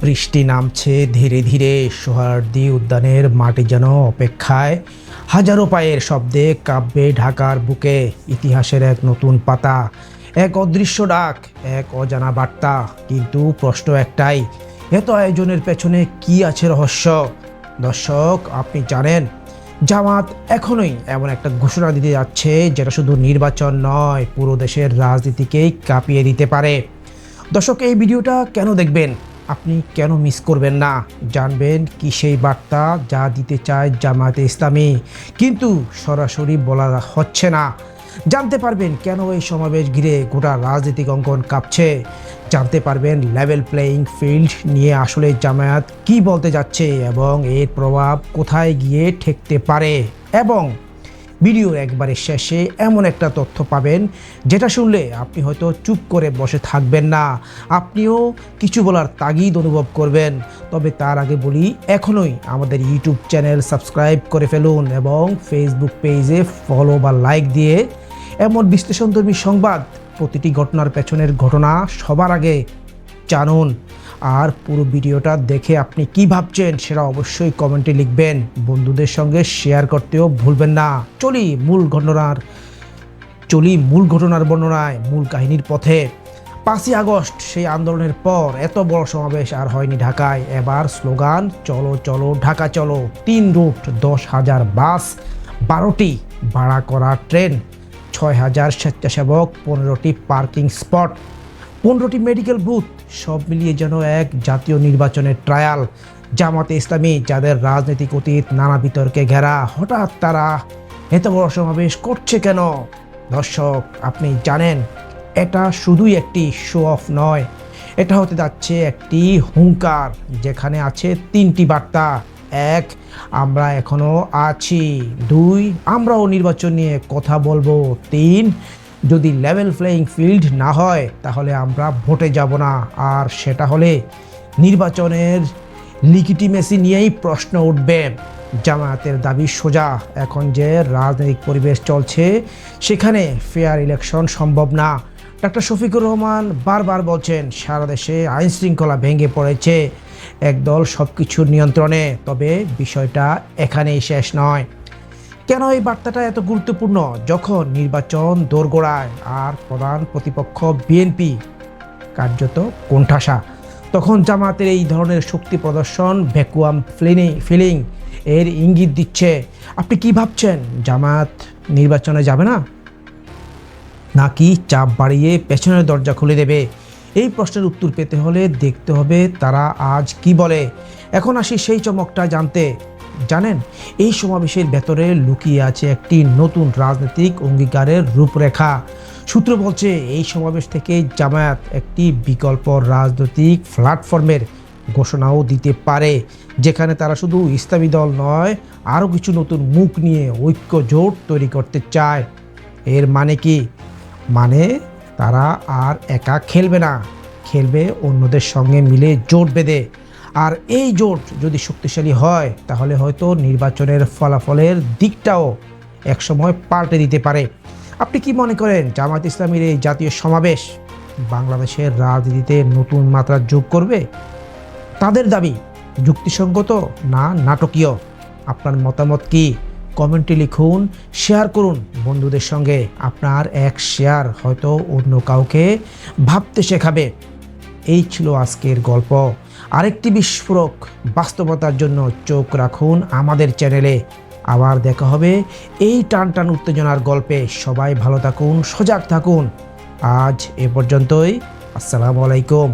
বৃষ্টি নামছে ধীরে ধীরে। সোহরাওয়ার্দী উদ্যানের মাটি যেন অপেক্ষায়, হাজারো পায়ের শব্দে কাব্যে ঢাকার বুকে। ইতিহাসের এক নতুন পাতা, এক অদৃশ্য ডাক, এক অজানা বার্তা। কিন্তু প্রশ্ন একটাই, এত আয়োজনের পেছনে কি আছে রহস্য? দর্শক, আপনি জানেন জামাত এখনই এমন একটা ঘোষণা দিতে যাচ্ছে যেটা শুধু নির্বাচন নয়, পুরো দেশের রাজনীতিকেই কাঁপিয়ে দিতে পারে। দর্শক, এই ভিডিওটা কেন দেখবেন, আপনি কেন মিস করবেন না? জানবেন কি সেই বার্তা যা দিতে চায় জামায়াতে ইসলামী, কিন্তু সরাসরি বলা হচ্ছে না। জানতে পারবেন কেন এই সমাবেশ ঘিরে গোটা রাজনৈতিক অঙ্গন কাঁপছে। জানতে পারবেন লেভেল প্লেয়িং ফিল্ড নিয়ে আসলে জামায়াত কি বলতে যাচ্ছে এবং এর প্রভাব কোথায় গিয়ে ঠেকতে পারে। এবং ভিডিওর একবারে শেষে এমন একটা তথ্য পাবেন যেটা শুনলে আপনি হয়তো চুপ করে বসে থাকবেন না, আপনিও কিছু বলার তাগিদ অনুভব করবেন। তবে তার আগে বলি, এখনই আমাদের ইউটিউব চ্যানেল সাবস্ক্রাইব করে ফেলুন এবং ফেসবুক পেজে ফলো বা লাইক দিয়ে এমন বিশ্লেষণধর্মী সংবাদ, প্রতিটি ঘটনার পেছনের ঘটনা সবার আগে জানুন। আর পুরো ভিডিওটা দেখে আপনি কি ভাবছেন সেটা অবশ্যই কমেন্টে লিখবেন, বন্ধুদের সঙ্গে শেয়ার করতেও ভুলবেন না। চলি মূল ঘটনার বর্ণনায়, মূল কাহিনীর পথে। 5ই আগস্ট সেই আন্দোলনের পর এত বড় সমাবেশ আর হয়নি ঢাকায়। এবার স্লোগান চলো চলো ঢাকা চলো, 3 রুট, 10,000 বাস, 12টি ভাড়া করা ট্রেন, 6,000 স্বেচ্ছাসেবক, 15টি পার্কিং স্পট, 15টি মেডিকেল বুথ, সব মিলিয়ে যেন এক জাতীয় নির্বাচনের ট্রায়াল। জামাতে ইসলামী, যাদের রাজনৈতিক অতীত নানা বিতর্কে ঘেরা, হঠাৎ তারা এত বড় সমাবেশ করছে কেন? দর্শক, আপনি জানেন এটা শুধুই একটি শো অফ নয়, এটা হতে যাচ্ছে একটি হুঙ্কার যেখানে আছে 3টি বার্তা। 1, আমরা এখনো আছি। 2, আমরাও নির্বাচন নিয়ে কথা বলবো। 3, যদি লেভেল প্লেয়িং ফিল্ড না হয় তাহলে আমরা ভোটে যাব না। আর সেটা হলে নির্বাচনের লিগিটিমেসি নিয়েই প্রশ্ন উঠবে। জামায়াতের দাবি সোজা, এখন যে রাজনৈতিক পরিবেশ চলছে সেখানে ফেয়ার ইলেকশন সম্ভব না। ডক্টর শফিকুর রহমান বারবার বলছেন সারা দেশে আইন শৃঙ্খলা ভেঙে পড়েছে, একদল সব কিছুর নিয়ন্ত্রণে। তবে বিষয়টা এখানেই শেষ নয়। কেন এই বার্তাটা এত গুরুত্বপূর্ণ? যখন নির্বাচন দোরগোড়ায় আর প্রধান প্রতিপক্ষ বিএনপি কার্যত কোণঠাসা, তখন জামাতের এই ধরনের শক্তি প্রদর্শন ভ্যাকুয়াম ফিলিং এর ইঙ্গিত দিচ্ছে। আপনি কি ভাবছেন, জামাত নির্বাচনে যাবে না, নাকি চাপ বাড়িয়ে পেছনের দরজা খুলে দেবে? এই প্রশ্নের উত্তর পেতে হলে দেখতে হবে তারা আজ কি বলে। এখন আসি সেই চমকটা জানতে। জানেন, এই সমাবেশের ভেতরে লুকিয়ে আছে একটি নতুন রাজনৈতিক অঙ্গীকারের রূপরেখা। সূত্র বলছে এই সমাবেশ থেকে জামায়াত একটি বিকল্প রাজনৈতিক প্ল্যাটফর্মের ঘোষণাও দিতে পারে, যেখানে তারা শুধু ইসলামী দল নয়, আরও কিছু নতুন মুখ নিয়ে ঐক্য জোট তৈরি করতে চায়। এর মানে কি? মানে তারা আর একা খেলবে না, খেলবে অন্যদের সঙ্গে মিলে জোট বেঁধে। আর এই জোট যদি শক্তিশালী হয় তাহলে হয়তো নির্বাচনের ফলাফলের দিকটাও একসময় পাল্টে দিতে পারে। আপনি কি মনে করেন জামায়াত ইসলামীর এই জাতীয় সমাবেশ বাংলাদেশের রাজনীতিতে নতুন মাত্রা যোগ করবে? তাদের দাবি যুক্তিসঙ্গত না নাটকীয়? আপনার মতামত কি? কমেন্টে লিখুন, শেয়ার করুন বন্ধুদের সঙ্গে। আপনার এক শেয়ার হয়তো অন্য কাউকে ভাবতে শেখাবে। এই ছিল আজকের গল্প। আরেকটি বিস্ফোরক বাস্তবতার জন্য চোখ রাখুন আমাদের চ্যানেলে। আবার দেখা হবে এই টান উত্তেজনার গল্পে। সবাই ভালো থাকুন, সজাগ থাকুন। আজ এ পর্যন্তই। আসসালামু আলাইকুম।